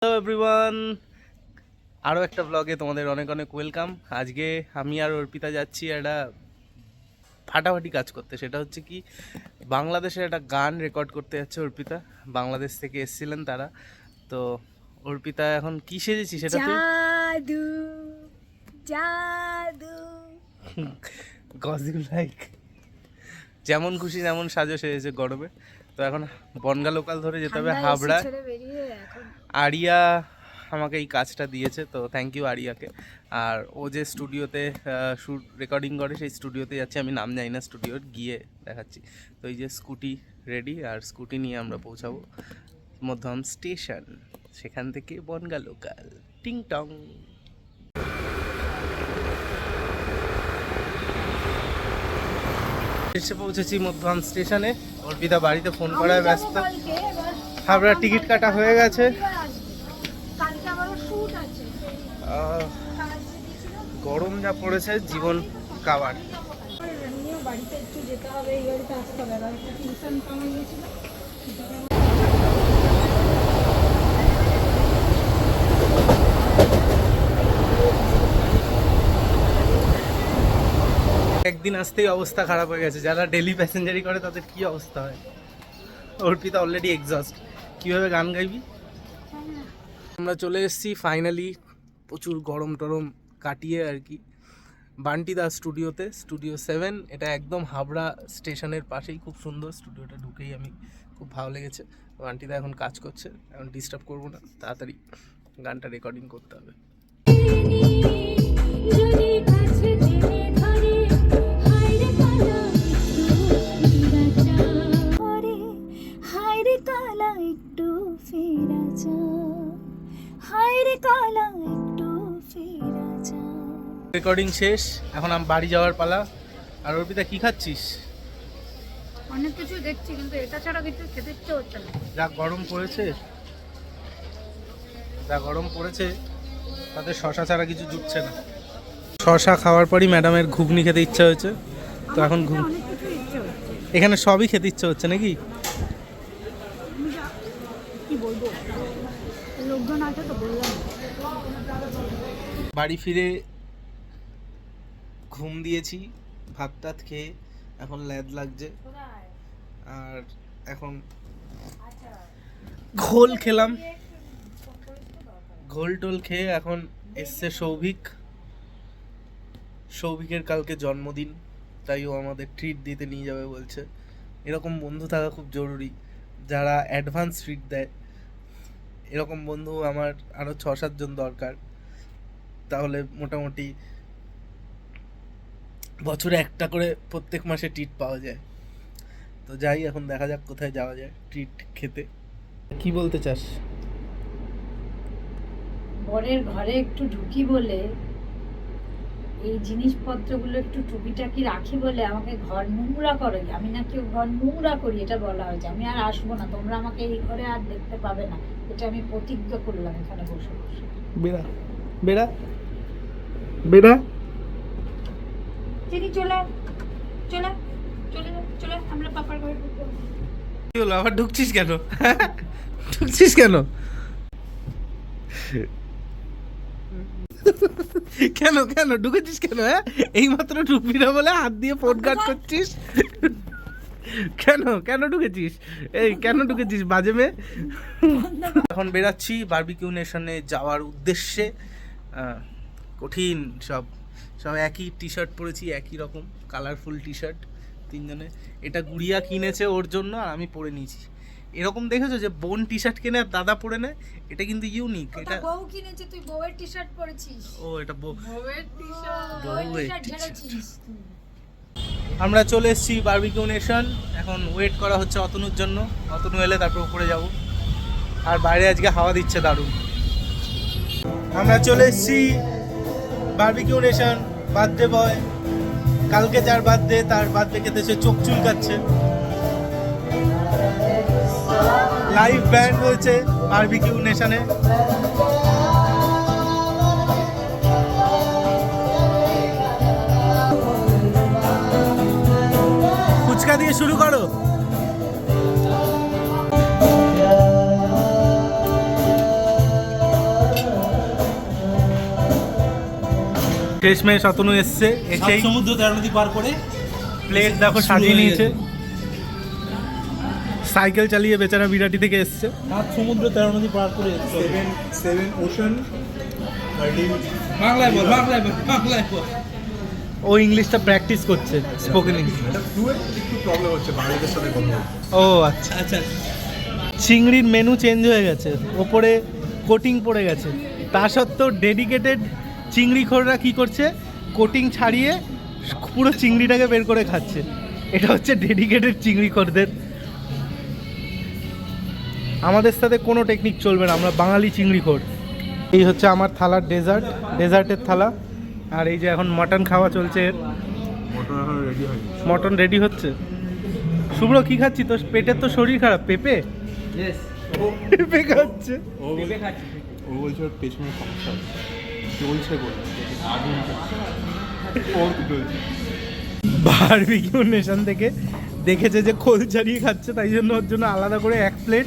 Hello everyone, আরও একটা ব্লগে তোমাদের অনেক অনেক ওয়েলকাম। আজকে আমি আর অর্পিতা যাচ্ছি একটা ফাটাফাটি কাজ করতে। সেটা হচ্ছে কি, বাংলাদেশের একটা গান রেকর্ড করতে যাচ্ছে অর্পিতা। বাংলাদেশ থেকে এসেছিলেন তারা। তো অর্পিতা এখন কি সেজেছি সেটা তুই জাদু জাদু গজিং লাইক যেমন খুশি যেমন সাজো সেজেছে গরমে। তো এখন বনগা লোকাল ধরে যেতে হবে হাবড়া। আরিয়া আমাকে এই কাজটা দিয়েছে, তো থ্যাংক ইউ আরিয়াকে। আর ও যে স্টুডিওতে শ্যুট রেকর্ডিং করে সেই স্টুডিওতে যাচ্ছে, আমি নাম জানি না স্টুডিওর, গিয়ে দেখাচ্ছি। তো এই যে স্কুটি রেডি, আর স্কুটি নিয়ে আমরা পৌঁছাবো মধ্যম স্টেশন, সেখান থেকে বনগা লোকাল টিং টং। এসে পৌঁছেছি মধ্যম স্টেশনে। অর্পিতা বাড়িতে ফোন করায় ব্যস্ত। হাবড়ার টিকিট কাটা হয়ে গেছে। গরম যা পড়েছে জীবন কাবার। বাড়িতে একটু যেতে হবে, এই বাড়িতে আসতে হবে। একটা টিউশন পাওয়া গেছিল। একদিন আসতেই অবস্থা খারাপ হয়ে গেছে। যারা ডেলি প্যাসেঞ্জারি করে তাদের কি অবস্থা হয়। অর্পিতা অলরেডি এক্সস্ট, কিভাবে গান গাইবি। আমরা চলে এসেছি ফাইনালি, প্রচুর গরম টরম কাটিয়ে আর কি, বান্টি দা স্টুডিওতে, স্টুডিও 7। এটা একদম হাবড়া স্টেশনের পাশেই, খুব সুন্দর স্টুডিওটা। ঢুকেই আমি খুব ভালো লেগেছে। বান্টি দা এখন কাজ করছে, এখন ডিস্টার্ব করবো না, তাড়াতাড়ি গানটা রেকর্ডিং করতে হবে। রেকর্ডিং শেষ, এখন আমি বাড়ি যাওয়ার পালা। আর অর্পিতা কি খাচ্ছিস? অনেক কিছু দেখছি, কিন্তু এটা ছাড়া কিছু খেতে ইচ্ছে হচ্ছে না। যা গরম পড়েছে, যা গরম পড়েছে তাতে শশা ছাড়া কিছু জুটছে না। শশা খাওয়ার পরই ম্যাডামের ঘুগনি খেতে ইচ্ছা হয়েছে, তো এখন অনেক কিছু ইচ্ছে হচ্ছে। এখানে সবই খেতে ইচ্ছে হচ্ছে নাকি? কি বলবো, লোকজন আছে তো বললাম। বাড়ি ফিরে ঘুম দিয়েছি, ভাত টাত খেয়ে এখন ল্যাদ লাগছে। আর এখন ঘোল খেলাম, ঘোল টোল খেয়ে এখন এসছে সৌভিক। সৌভিকের কালকে জন্মদিন, তাই ও আমাদের ট্রিট দিতে নিয়ে যাবে বলছে। এরকম বন্ধু থাকা খুব জরুরি, যারা অ্যাডভান্স ট্রিট দেয়। এরকম বন্ধু আমার আরও 6-7 জন দরকার, তাহলে মোটামুটি বছরে একটা করে প্রত্যেক মাসে ট্রিট পাওয়া যায়। তো যাই, এখন দেখা যাক কোথায় যাওয়া যায় ট্রিট খেতে। কি বলতে চাস? বরের ঘরে একটু ঢুকি বলে, এই জিনিসপত্রগুলো একটু টুকিটাকি রাখি বলে আমাকে ঘর নোংরা করে। আমি নাকি ঘর নোংরা করি, এটা বলা হয়েছে। আমি আর আসবো না, তোমরা আমাকে এই ঘরে আর দেখতে পাবে না, এটা আমি প্রতিজ্ঞা করলাম এখানে বসে বসে। বেড়া বেড়া বেড়া চিনি চলে চলে চলে চলে, আমরা পাপার ঘরে ঢুকবো। কি হলো, আবার ঢুকছিস কেন? ঢুকছিস কেন? কেন কেন ঢুকেছিস কেন? হ্যাঁ, এই মাত্র ঢুকবি না বলে হাত দিয়ে ফোন কাট করছিস। কেন কেন ঢুকেছিস? এই কেন ঢুকেছিস বাজে মেয়ে? এখন বেরাচ্ছি বারবিকিউ নেশনে যাওয়ার উদ্দেশ্যে। কঠিন সব সব একই টি শার্ট পরেছি, একই রকম কালারফুল টি শার্ট তিনজনে। এটা গুড়িয়া কিনেছে ওর জন্য, আর আমি পরে নিয়েছি। এরকম দেখেছো যে বোন টি শার্ট কিনে আর দাদা পরে নেয়? এটা কিন্তু ইউনিক। এটা বউ কিনেছে, তুই বউয়ের টি শার্ট পরেছিস। ও এটা বউয়ের টি শার্ট, বউয়ের টি শার্ট ঝেড়েছিস তুই। আমরা চলে এসেছি বারবিকিউ নেশন। এখন ওয়েট করা হচ্ছে অতনুর জন্য, অতনু এলে তারপর উপরে যাব। আর বাইরে আজকে হাওয়া দিচ্ছে দারুণ। আমরা চলে এসেছি বারবিকিউ নেশন। বার্থডে বয়, কালকে যার বার্থডে তার বার্থডে খেতেছে, চোখ চুলকাচ্ছে। লাইভ ব্যান্ড হয়েছে বারবিকিউ নেশনে। ফুচকা দিয়ে শুরু করো। শেষমেশ অতনু এসছে, এসেই সমুদ্র 13 নদী পার করে প্লেট দেখো সাজিয়ে নিয়েছে। সাইকেল চালিয়ে বেচারা বিরাটি থেকে এসছে। সমুদ্র 13 নদী পার করে সেভেন ওশান বাংলায় বল, বাংলায় বল, বাংলায় বল। ও ইংলিশটা প্র্যাকটিস করছে, স্পোকেন ইংলিশ। একটু প্রবলেম হচ্ছে বাঙালিদের সাথে কথা বলতে। ও আচ্ছা। আচ্ছা, চিংড়ির মেনু চেঞ্জ হয়ে গেছে, ওপরে কোটিং পড়ে গেছে। তা সত্ত্বেও ডেডিকেটেড চিংড়িখোররা কি করছে, কোটিং ছাড়িয়ে পুরো চিংড়িটাকে বের করে খাচ্ছে। এটা হচ্ছে ডেডিকেটেড চিংড়িখোরদের। আমাদের সাথে কোনো টেকনিক চলবে না, আমরা বাঙালি চিংড়িখোর। এই হচ্ছে আমার থালার ডেজার্টের থালা। আর এই যে এখন মটন খাওয়া চলছে এর। মটন এখন রেডি হয়নি। মটন রেডি হচ্ছে। শুভ্র কি খাচ্ছি, তোর পেটের তো শরীর খারাপ। পেঁপে পেঁপে খাচ্ছে। ও বলছে ওর পেছনে সমস্যা আছে, চলছে বলে আগুন ওর কি চলছে। বারবিকিউ নেশন থেকে দেখেছে যে খোল ছাড়িয়ে খাচ্ছে, তাই জন্য ওর জন্য আলাদা করে 1 প্লেট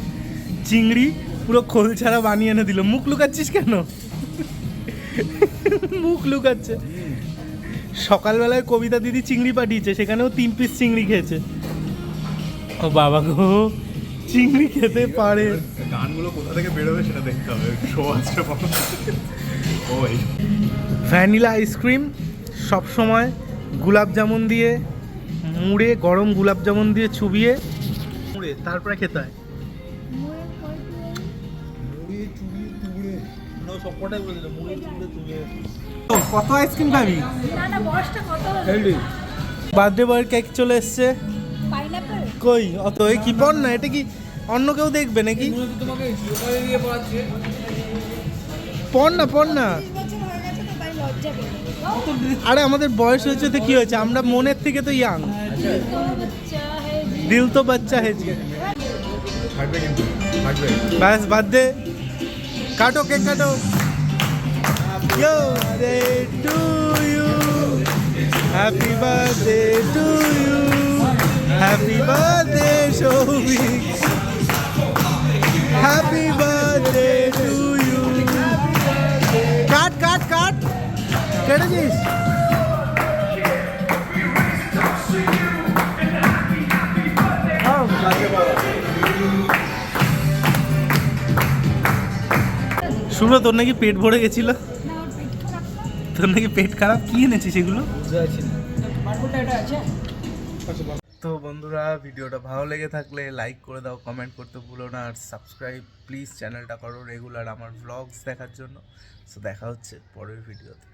চিংড়ি পুরো খোল ছাড়া বানিয়ে এনে দিল। মুখ লুকাচ্ছিস কেন? মুখ লুকাচ্ছে। সকালবেলায় কবিতা দিদি চিংড়ি পাঠিয়েছে, সেখানেও 3 পিস চিংড়ি খেয়েছে। ও বাবা গো, চিংড়ি খেতে পারে। গানগুলো কোথা থেকে বেরোবে সেটা দেখতে হবে, শো আছে। ও ভাই, ভ্যানিলা আইসক্রিম সব সময় গোলাপ জামুন দিয়ে মুড়ে, গরম গোলাপ জামুন দিয়ে চুবিয়ে মুড়ে তারপরে খেতে হয়। সবকটাই বলে দিল, মুড়ি চুড়ে তুমি। কত আইসক্রিম খাবি? না না, বয়সটা কত হলো? বার্থডে বয়ের কেক চলে এসছে। পাইনাপেল? কই অত এই কি পড় না, এটা কি অন্য কেউ দেখবে নাকি? তোমাকে যোগাড়ে দিয়ে পড়াচ্ছে। পড় না, পড় না। 3 বছর হয়ে গেছে তো তাই লজ্জা পেল। আরে আমাদের বয়স হয়েছে তো কি হয়েছে, আমরা মনের থেকে তো ইয়াং। তো বাচ্চা হে জি। দিল তো বাচ্চা হেজি। থাকবে কিন্তু থাকবে। ব্যাস বার্থডে কাটো, কেক কাটো। Birthday to you, happy birthday to you, happy birthday Shobik, happy birthday to you. কাট কাট কাট, কেটে দিস। শুভ্র, তোর নাকি পেট ভরে গেছিল? তোর নাকি পেট খারাপ, কি এনেছিস এগুলো? তো বন্ধুরা, ভিডিওটা ভালো লেগে থাকলে লাইক করে দাও, কমেন্ট করতে ভুলো না, আর সাবস্ক্রাইব প্লিজ চ্যানেলটা করো রেগুলার আমার ভ্লগস দেখার জন্য। সো দেখা হচ্ছে পরের ভিডিওতে।